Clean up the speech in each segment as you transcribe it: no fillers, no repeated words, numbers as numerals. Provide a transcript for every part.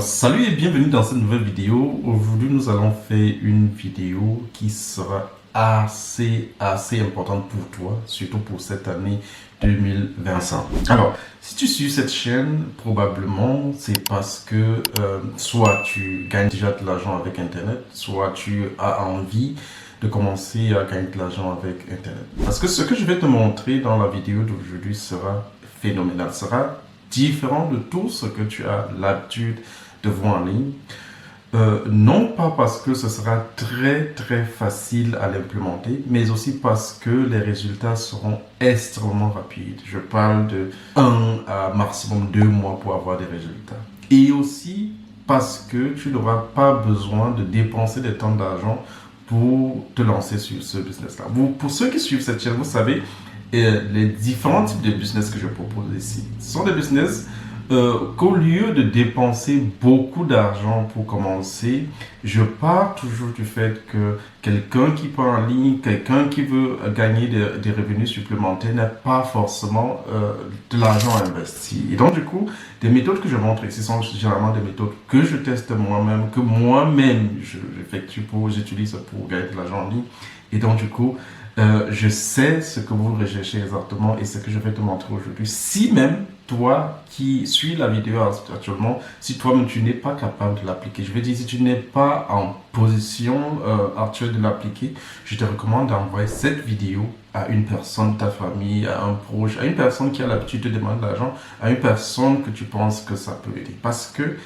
Salut et bienvenue dans cette nouvelle vidéo. Aujourd'hui, nous allons faire une vidéo qui sera assez importante pour toi, surtout pour cette année 2025. Alors, si tu suis cette chaîne, probablement c'est parce que soit tu gagnes déjà de l'argent avec Internet, soit tu as envie de commencer à gagner de l'argent avec Internet. Parce que ce que je vais te montrer dans la vidéo d'aujourd'hui sera phénoménal, sera différent de tout ce que tu as l'habitude de voir en ligne. Non pas parce que ce sera très facile à l'implémenter, mais aussi parce que les résultats seront extrêmement rapides. Je parle de 1 à maximum 2 mois pour avoir des résultats. Et aussi parce que tu n'auras pas besoin de dépenser des temps d'argent pour te lancer sur ce business-là. Pour ceux qui suivent cette chaîne, vous savez, les différents types de business que je propose ici. Ce sont des business qu'au lieu de dépenser beaucoup d'argent pour commencer, je pars toujours du fait que quelqu'un qui part en ligne, quelqu'un qui veut gagner des revenus supplémentaires n'a pas forcément de l'argent à investir. Et donc du coup, des méthodes que je montre ici sont généralement des méthodes que je teste moi-même, que moi-même j'utilise pour gagner de l'argent en ligne. Et donc du coup, je sais ce que vous recherchez exactement et ce que je vais te montrer aujourd'hui. Si même toi qui suis la vidéo actuellement, si toi-même tu n'es pas capable de l'appliquer, je veux dire si tu n'es pas en position actuelle de l'appliquer, je te recommande d'envoyer cette vidéo à une personne de ta famille, à un proche, à une personne qui a l'habitude de demander de l'argent, à une personne que tu penses que ça peut aider. Parce que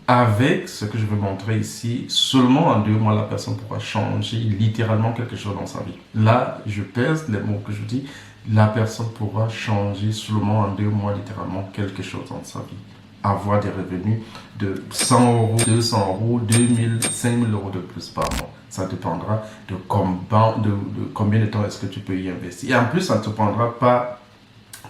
avec ce que je vais montrer ici, seulement en 2 mois, la personne pourra changer littéralement quelque chose dans sa vie. Là, je pèse les mots que je dis. La personne pourra changer seulement en 2 mois, littéralement, quelque chose dans sa vie. Avoir des revenus de 100 euros, 200 euros, 2000, 5000 euros de plus par mois. Ça dépendra de combien de temps est-ce que tu peux y investir. Et en plus, ça ne te prendra pas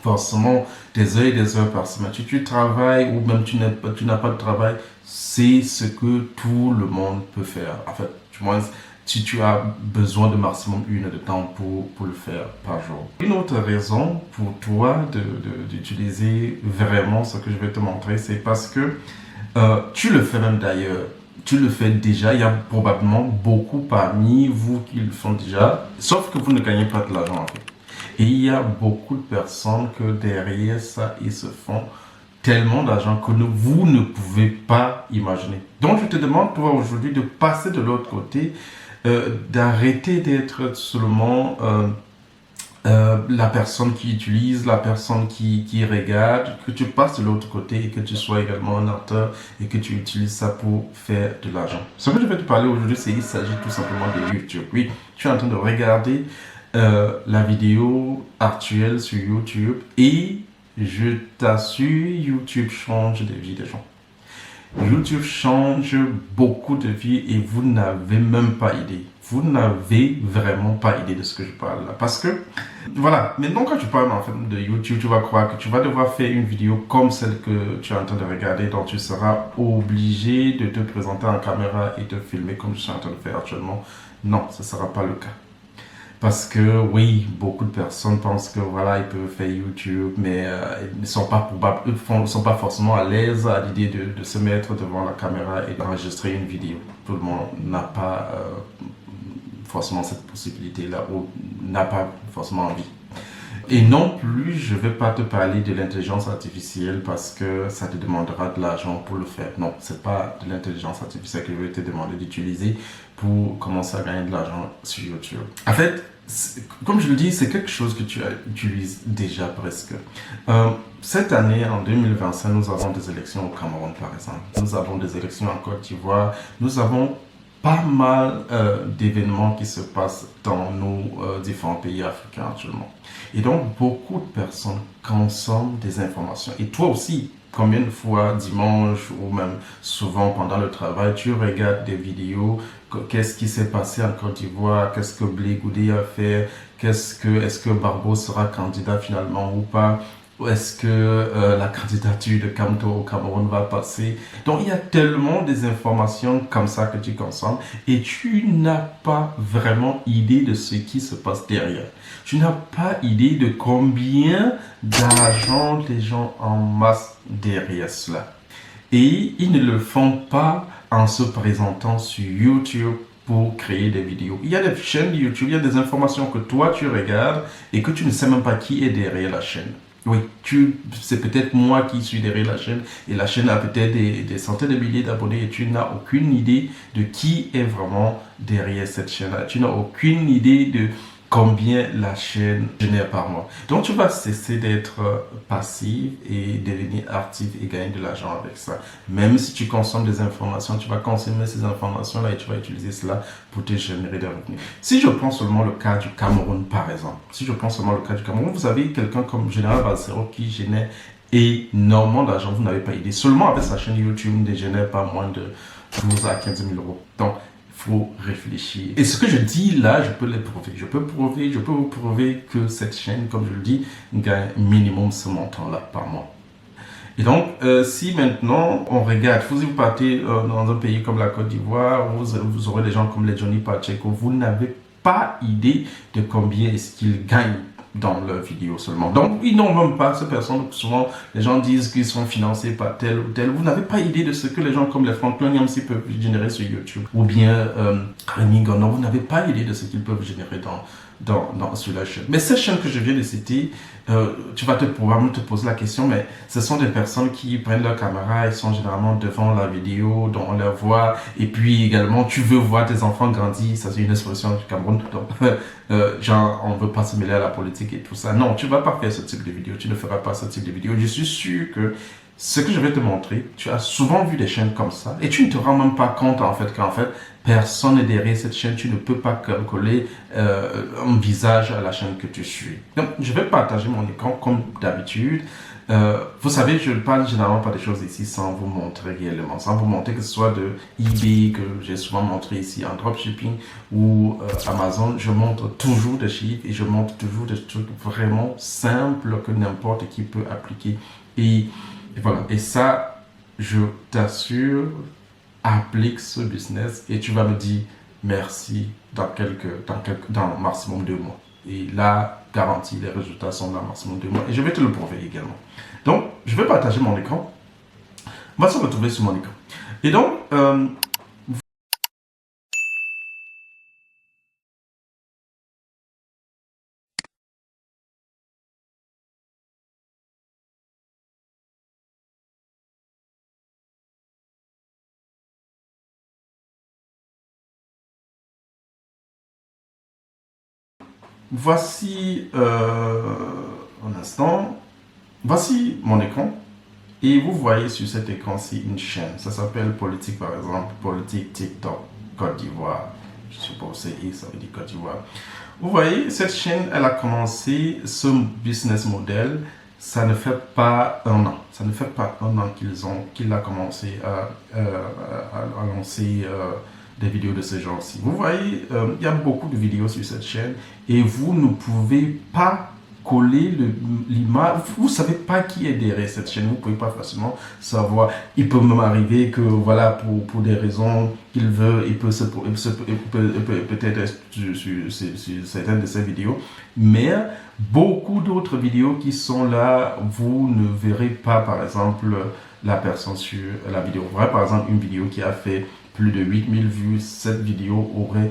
forcément des heures et des heures par semaine. Tu travailles ou même tu n'as pas de travail, c'est ce que tout le monde peut faire. En fait, du moins, si tu as besoin de maximum 1 heure de temps pour le faire par jour. Une autre raison pour toi d'utiliser vraiment ce que je vais te montrer, c'est parce que tu le fais même d'ailleurs. Tu le fais déjà, il y a probablement beaucoup parmi vous qui le font déjà, sauf que vous ne gagnez pas de l'argent en fait. Et il y a beaucoup de personnes que derrière ça, ils se font tellement d'argent que vous ne pouvez pas imaginer. Donc, je te demande, toi, aujourd'hui, de passer de l'autre côté, d'arrêter d'être seulement la personne qui utilise, la personne qui regarde, que tu passes de l'autre côté et que tu sois également un acteur et que tu utilises ça pour faire de l'argent. Ce que je vais te parler aujourd'hui, il s'agit tout simplement de YouTube. Oui, tu es en train de regarder la vidéo actuelle sur YouTube et je t'assure, YouTube change des vies des gens. YouTube change beaucoup de vies et vous n'avez même pas idée. Vous n'avez vraiment pas idée de ce que je parle là. Parce que, voilà, maintenant quand tu parles en fait de YouTube, tu vas croire que tu vas devoir faire une vidéo comme celle que tu es en train de regarder, donc tu seras obligé de te présenter en caméra et de filmer comme je suis en train de faire actuellement. Non, ce ne sera pas le cas. Parce que oui, beaucoup de personnes pensent que voilà, ils peuvent faire YouTube, mais ils ne sont pas sont pas forcément à l'aise à l'idée de se mettre devant la caméra et d'enregistrer une vidéo. Tout le monde n'a pas forcément cette possibilité-là ou n'a pas forcément envie. Et non plus, je ne vais pas te parler de l'intelligence artificielle parce que ça te demandera de l'argent pour le faire. Non, ce n'est pas de l'intelligence artificielle que je vais te demander d'utiliser pour commencer à gagner de l'argent sur YouTube. En fait, comme je le dis, c'est quelque chose que tu utilises déjà presque. Cette année, en 2025, nous avons des élections au Cameroun, par exemple. Nous avons des élections en Côte d'Ivoire. Nous avons pas mal d'événements qui se passent dans nos différents pays africains actuellement. Et donc, beaucoup de personnes consomment des informations. Et toi aussi, combien de fois, dimanche ou même souvent pendant le travail, tu regardes des vidéos, qu'est-ce qui s'est passé en Côte d'Ivoire, qu'est-ce que Blé Goudé a fait, est-ce que Barbeau sera candidat finalement ou pas, est-ce que la candidature de Kamto au Cameroun va passer. Donc il y a tellement des informations comme ça que tu consommes et tu n'as pas vraiment idée de ce qui se passe derrière. Tu n'as pas idée de combien d'argent les gens en masse derrière cela. Et ils ne le font pas en se présentant sur YouTube pour créer des vidéos. Il y a des chaînes YouTube, il y a des informations que toi tu regardes et que tu ne sais même pas qui est derrière la chaîne. Oui, c'est peut-être moi qui suis derrière la chaîne et la chaîne a peut-être des centaines de milliers d'abonnés et tu n'as aucune idée de qui est vraiment derrière cette chaîne-là. Tu n'as aucune idée de combien la chaîne génère par mois. Donc tu vas cesser d'être passif et devenir actif et gagner de l'argent avec ça. Même si tu consommes des informations, tu vas consommer ces informations-là et tu vas utiliser cela pour te générer des revenus. Si je prends seulement le cas du Cameroun par exemple, si je prends seulement le cas du Cameroun, vous avez quelqu'un comme Général Balsero qui génère énormément d'argent, vous n'avez pas idée. Seulement avec sa chaîne YouTube, il ne génère pas moins de 12 à 15 000 euros. Donc, faut réfléchir. Et ce que je dis là, je peux le prouver. Je peux vous prouver que cette chaîne, comme je le dis, gagne minimum ce montant-là par mois. Et donc, si maintenant on regarde, si vous partez dans un pays comme la Côte d'Ivoire, vous aurez des gens comme les Johnny Pacheco, vous n'avez pas idée de combien est-ce qu'ils gagnent dans leurs vidéos seulement. Donc, ils n'ont même pas ces personnes. Souvent, les gens disent qu'ils sont financés par tel ou tel. Vous n'avez pas idée de ce que les gens comme les Franklin Yamsi peuvent générer sur YouTube. Ou bien Rémi Gonon, vous n'avez pas idée de ce qu'ils peuvent générer sur la chaîne. Mais ces chaînes que je viens de citer, tu vas probablement te poser la question, mais ce sont des personnes qui prennent leur caméra, ils sont généralement devant la vidéo, dont on les voit, et puis également tu veux voir tes enfants grandir, ça c'est une expression du Cameroun, donc, genre on ne veut pas se mêler à la politique et tout ça. Non, tu ne vas pas faire ce type de vidéo, tu ne feras pas ce type de vidéo. Je suis sûr que ce que je vais te montrer, tu as souvent vu des chaînes comme ça, et tu ne te rends même pas compte en fait qu'en fait, personne n'est derrière cette chaîne, tu ne peux pas coller un visage à la chaîne que tu suis. Donc, je vais partager mon écran comme d'habitude. Vous savez, je ne parle généralement pas des choses ici sans vous montrer réellement, sans vous montrer que ce soit de eBay, que j'ai souvent montré ici en dropshipping ou Amazon, je montre toujours des chiffres et je montre toujours des trucs vraiment simples que n'importe qui peut appliquer. Et voilà, et ça, je t'assure, applique ce business et tu vas me dire merci dans maximum 2 mois. Et là, garantie, les résultats sont dans maximum 2 mois. Et je vais te le prouver également. Donc, je vais partager mon écran. On va se retrouver sur mon écran. Et donc, voici un instant. Voici mon écran. Et vous voyez sur cet écran-ci une chaîne. Ça s'appelle Politique, par exemple. Politique TikTok Côte d'Ivoire. Je suppose c'est I, ça veut dire Côte d'Ivoire. Vous voyez, cette chaîne, elle a commencé ce business model. Ça ne fait pas un an. Ça ne fait pas un an qu'il a commencé à lancer des vidéos de ce genre-ci. Vous voyez, il y a beaucoup de vidéos sur cette chaîne et vous ne pouvez pas coller l'image. Vous ne savez pas qui est derrière cette chaîne. Vous ne pouvez pas facilement savoir. Il peut même arriver que, voilà, pour des raisons qu'il veut, il peut peut-être être sur certaines de ces vidéos. Mais beaucoup d'autres vidéos qui sont là, vous ne verrez pas, par exemple, la personne sur la vidéo. Vous voyez, par exemple, une vidéo qui a fait plus de 8000 vues. Cette vidéo aurait...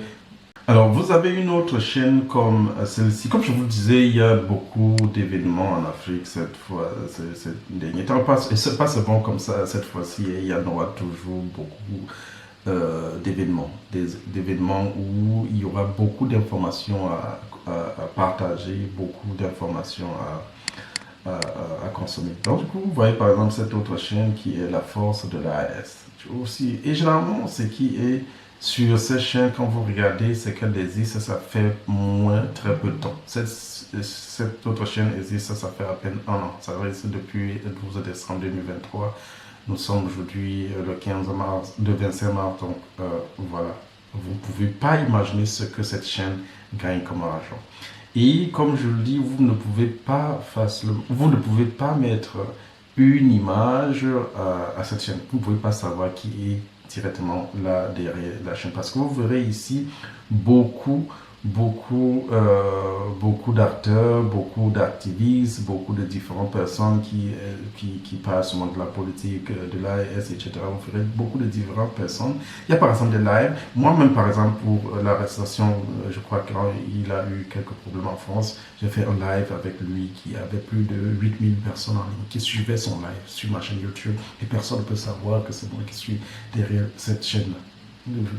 Alors, vous avez une autre chaîne comme celle-ci. Comme je vous le disais, il y a beaucoup d'événements en Afrique cette fois, ces derniers temps. Et c'est pas seulement comme ça cette fois-ci. Il y en aura toujours beaucoup d'événements où il y aura beaucoup d'informations à partager, beaucoup d'informations à consommer. Donc, du coup, vous voyez par exemple cette autre chaîne qui est la force de l'AS. Aussi, et généralement, ce qui est sur cette chaîne, quand vous regardez, c'est qu'elle existe, ça fait très peu de temps. Cette autre chaîne existe, ça fait à peine un an. Ça reste depuis le 12 décembre 2023. Nous sommes aujourd'hui le 15 mars, le 25 mars, donc voilà. Vous ne pouvez pas imaginer ce que cette chaîne gagne comme argent. Et comme je le dis, vous ne pouvez pas mettre une image à cette chaîne. Vous ne pouvez pas savoir qui est directement là derrière la chaîne, parce que vous verrez ici beaucoup beaucoup d'acteurs, beaucoup d'activistes, beaucoup de différentes personnes qui parlent souvent de la politique, de l'AS, etc. On ferait beaucoup de différentes personnes. Il y a par exemple des lives. Moi-même, par exemple, pour l'arrestation, je crois qu'il a eu quelques problèmes en France, j'ai fait un live avec lui qui avait plus de 8000 personnes en ligne qui suivaient son live sur ma chaîne YouTube. Et personne ne peut savoir que c'est moi qui suis derrière cette chaîne-là.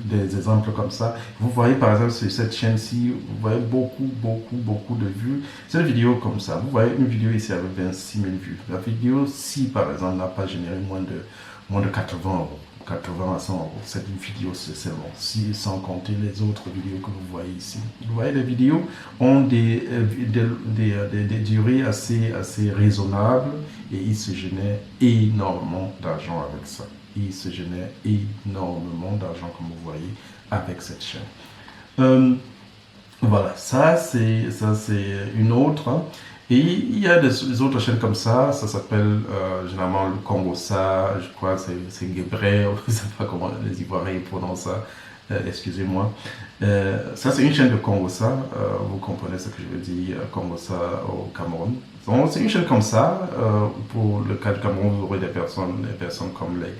Des exemples comme ça. Vous voyez par exemple sur cette chaîne-ci, vous voyez beaucoup de vues. Cette vidéo comme ça, vous voyez une vidéo ici avec 26 000 vues. La vidéo-ci par exemple n'a pas généré moins de 80 euros. 80 à 100 euros. C'est une vidéo seulement, sans compter les autres vidéos que vous voyez ici. Vous voyez, les vidéos ont des durées assez raisonnables et ils se génèrent énormément d'argent avec ça. Il se génère énormément d'argent, comme vous voyez, avec cette chaîne. Voilà, ça c'est une autre. Hein. Et il y a des autres chaînes comme ça s'appelle généralement le Congosa, je crois c'est Gebre, je ne sais pas comment les Ivoiriens prononcent ça, excusez-moi. Ça c'est une chaîne de Congosa, vous comprenez ce que je veux dire, Congosa au Cameroun. Donc c'est une chaîne comme ça, pour le cas du Cameroun, vous aurez des personnes comme les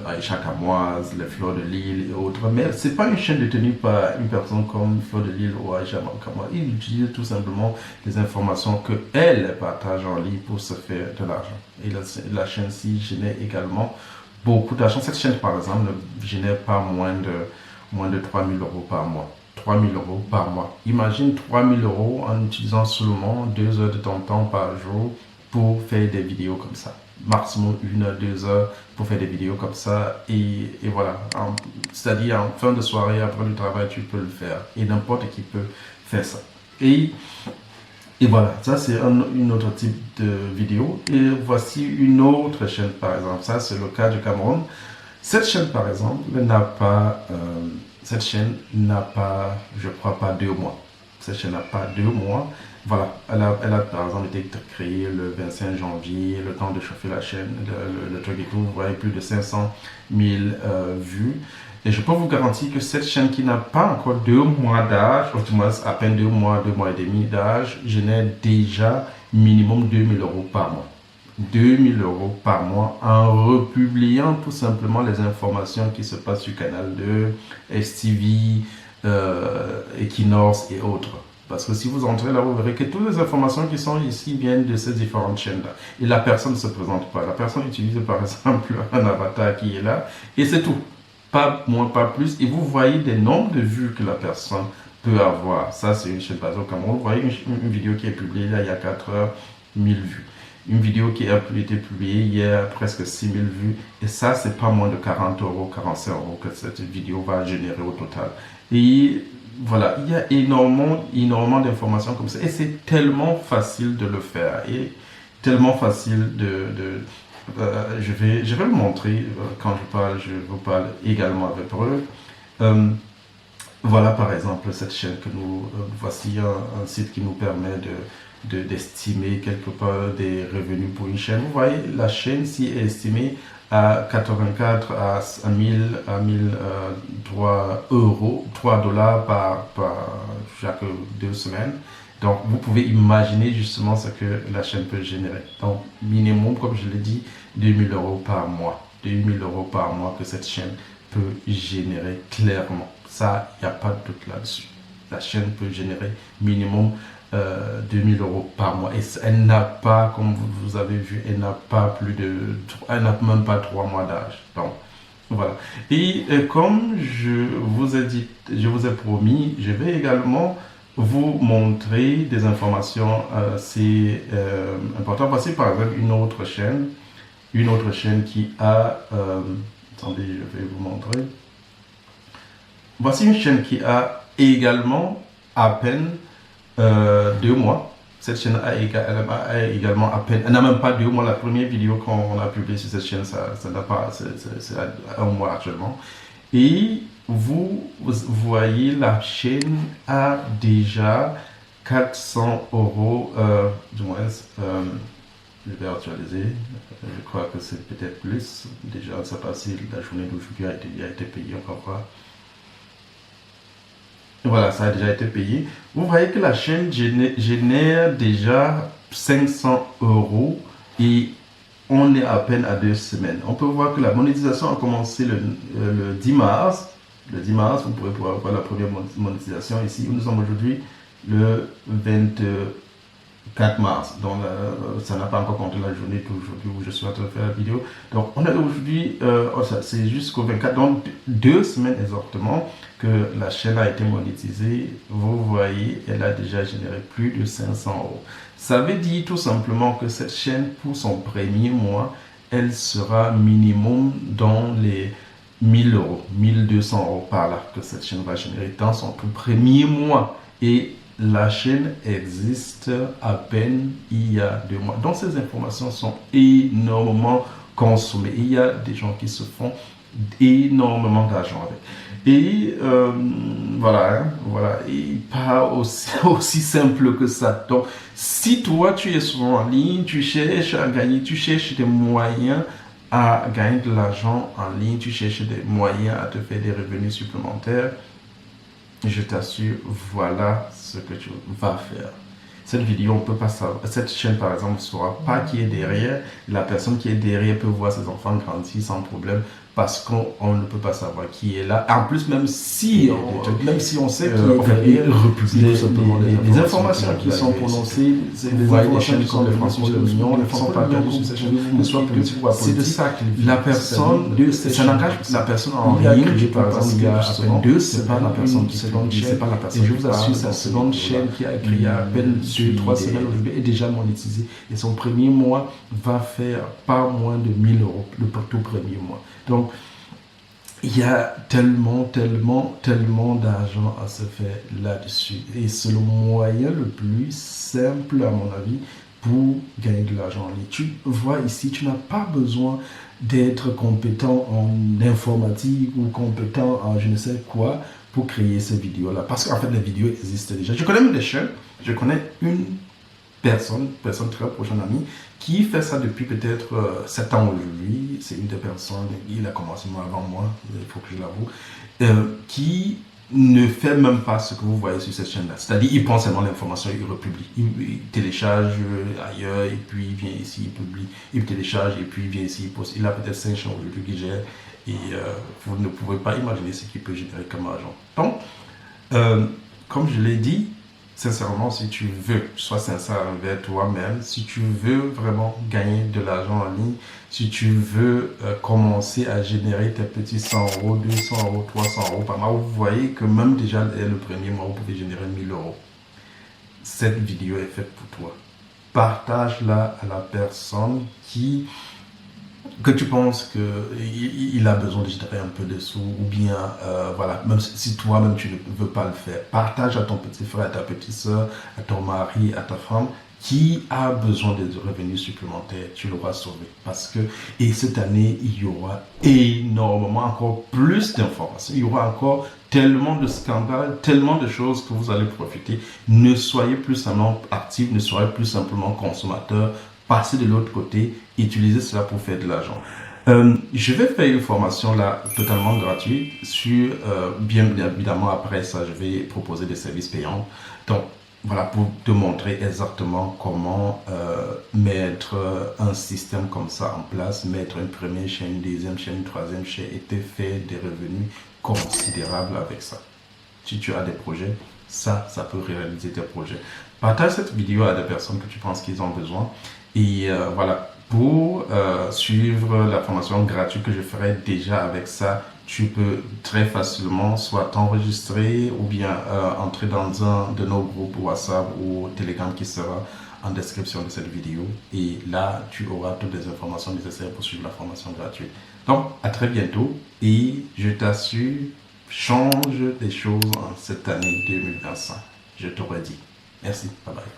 Aïcha Kamoise, les Fleurs de Lille et autres. Mais ce n'est pas une chaîne détenue par une personne comme Fleur de Lille ou Aïcha Kamoise. Ils utilisent tout simplement les informations qu'elle partage en ligne pour se faire de l'argent. Et la chaîne-ci génère également beaucoup d'argent. Cette chaîne, par exemple, ne génère pas moins de 3 000 euros par mois. 3 000 euros par mois. Imagine 3 000 euros en utilisant seulement 2 heures de ton temps par jour pour faire des vidéos comme ça. Maximum 1 heure, 2 heures pour faire des vidéos comme ça. Et voilà. C'est-à-dire en fin de soirée, après le travail, tu peux le faire. Et n'importe qui peut faire ça. Et voilà, ça c'est un autre type de vidéo. Et voici une autre chaîne par exemple. Ça c'est le cas du Cameroun. Cette chaîne par exemple n'a pas, je crois pas 2 mois. Cette chaîne n'a pas 2 mois. Voilà, elle a par exemple été créée le 25 janvier, le temps de chauffer la chaîne, le truc et tout. Vous voyez plus de 500 000 vues. Et je peux vous garantir que cette chaîne qui n'a pas encore 2 mois d'âge, ou du moins à peine 2 mois et demi d'âge, génère déjà minimum 2 000 euros par mois. 2 000 euros par mois en republiant tout simplement les informations qui se passent sur Canal 2, STV, Equinox et autres. Parce que si vous entrez là, vous verrez que toutes les informations qui sont ici viennent de ces différentes chaînes-là. Et la personne ne se présente pas. La personne utilise par exemple un avatar qui est là et c'est tout. Pas moins, pas plus. Et vous voyez des nombres de vues que la personne peut avoir. Ça, c'est une chaîne basée au Cameroun. Vous voyez une vidéo qui est publiée là, il y a 4 heures, 1000 vues. Une vidéo qui a été publiée hier, presque 6000 vues. Et ça, c'est pas moins de 40 euros, 45 euros que cette vidéo va générer au total. Et voilà, il y a énormément d'informations comme ça. Et c'est tellement facile de le faire. Et tellement facile je vais vous montrer quand je vous parle également avec eux. Voilà par exemple cette chaîne que voici un site qui nous permet d'estimer quelque part des revenus pour une chaîne. Vous voyez, la chaîne si est estimée à 84 à 1003 euros, 3 dollars par chaque 2 semaines. Donc, vous pouvez imaginer justement ce que la chaîne peut générer. Donc, minimum, comme je l'ai dit, 2 000 euros par mois. 2 000 euros par mois que cette chaîne peut générer clairement. Ça, il n'y a pas de doute là-dessus. La chaîne peut générer minimum 2 000 euros par mois. Et elle n'a pas, comme vous avez vu, elle n'a même pas 3 mois d'âge. Donc, voilà. Et comme je vous ai promis, je vais également vous montrer des informations assez importantes. Voici par exemple une autre chaîne qui a, attendez, je vais vous montrer. Voici une chaîne qui a également à peine 2 mois. Cette chaîne a également à peine, elle n'a même pas 2 mois. La première vidéo qu'on a publiée sur cette chaîne, ça n'a pas, c'est 1 mois actuellement. Et vous voyez, la chaîne a déjà 400 euros, du moins, je vais actualiser, je crois que c'est peut-être plus, déjà, ça passe, la journée d'aujourd'hui a été payée encore. Voilà, ça a déjà été payé. Vous voyez que la chaîne génère déjà 500 euros et on est à peine à 2 semaines. On peut voir que la monétisation a commencé le 10 mars. Le 10 mars, vous pourrez pouvoir voir la première monétisation ici. Nous sommes aujourd'hui le 24 mars. Donc, ça n'a pas encore compté la journée d'aujourd'hui où je suis en train de faire la vidéo. Donc, on est aujourd'hui, c'est jusqu'au 24, donc 2 semaines exactement que la chaîne a été monétisée. Vous voyez, elle a déjà généré plus de 500 euros. Ça veut dire tout simplement que cette chaîne, pour son premier mois, elle sera minimum dans les 1000 euros, 1200 euros par là que cette chaîne va générer dans son tout premier mois. Et la chaîne existe à peine il y a 2 mois. Donc ces informations sont énormément consommées. Il y a des gens qui se font énormément d'argent avec. Et voilà, hein, voilà, et pas aussi simple que ça. Donc, si toi tu es souvent en ligne, tu cherches à gagner, tu cherches des moyens à gagner de l'argent en ligne, tu cherches des moyens à te faire des revenus supplémentaires, je t'assure, voilà ce que tu vas faire. Cette vidéo, on peut pas savoir, cette chaîne par exemple ne saura pas qui est derrière. La personne qui est derrière peut voir ses enfants grandir sans problème parce qu'on ne peut pas savoir qui est là. En plus, même si on sait qui est derrière, les informations qui sont prononcées, vous voyez des chaînes comme les Français le Million, ne sont pas perdues sur cette chaîne, ne soient politiques ou apolitiques. C'est de ça qu'il la personne, ça n'engage la personne en rien. Par exemple, il y a à peine 2 semaines, c'est pas la personne qui c'est pas la personne. Et je vous assure, sa seconde chaîne qui a écrit il y a à peine 2-3 semaines aujourd'hui est déjà monétisée et son premier mois va faire pas moins de 1000 euros le tout premier mois. Donc, il y a tellement d'argent à se faire là-dessus. Et c'est le moyen le plus simple, à mon avis, pour gagner de l'argent en ligne. Tu vois ici, tu n'as pas besoin d'être compétent en informatique ou compétent en je ne sais quoi pour créer ces vidéos-là. Parce qu'en fait, les vidéos existent déjà. Je connais même des chaînes, je connais une personne très proche, un ami, qui fait ça depuis peut-être 7 ans aujourd'hui. C'est une des personnes, il a commencé avant moi, il faut que je l'avoue, qui ne fait même pas ce que vous voyez sur cette chaîne-là. C'est-à-dire, il prend seulement l'information, il republie. Il télécharge ailleurs, et puis il vient ici, il publie. Il télécharge, et puis il vient ici, il poste. Il a peut-être 5 chaînes aujourd'hui qu'il gère, et vous ne pouvez pas imaginer ce qu'il peut générer comme argent. Donc, comme je l'ai dit, sincèrement, si tu veux, sois sincère envers toi-même, si tu veux vraiment gagner de l'argent en ligne, si tu veux commencer à générer tes petits 100 euros, 200 euros, 300 euros par mois, vous voyez que même déjà le premier mois, vous pouvez générer 1000 euros. Cette vidéo est faite pour toi. Partage-la à la personne que tu penses qu'il a besoin de générer un peu de sous, ou bien, voilà, même si toi-même tu ne veux pas le faire, partage à ton petit frère, à ta petite soeur, à ton mari, à ta femme, qui a besoin de revenus supplémentaires, tu l'auras sauvé. Parce que, et cette année, il y aura énormément, encore plus d'informations, il y aura encore tellement de scandales, tellement de choses que vous allez profiter. Ne soyez plus simplement actifs, ne soyez plus simplement consommateurs. Passez de l'autre côté, utilisez cela pour faire de l'argent. Je vais faire une formation là totalement gratuite sur, bien évidemment après ça je vais proposer des services payants. Donc voilà, pour te montrer exactement comment mettre un système comme ça en place, mettre une première chaîne, une deuxième chaîne, une troisième chaîne et te faire des revenus considérables avec ça. Si tu as des projets, ça peut réaliser tes projets. Partage cette vidéo à des personnes que tu penses qu'ils ont besoin. Et voilà, pour suivre la formation gratuite que je ferai déjà avec ça, tu peux très facilement soit t'enregistrer ou bien entrer dans un de nos groupes WhatsApp ou Telegram qui sera en description de cette vidéo. Et là, tu auras toutes les informations nécessaires pour suivre la formation gratuite. Donc, à très bientôt et je t'assure, change des choses en cette année 2025. Je t'aurais dit. Merci. Bye bye.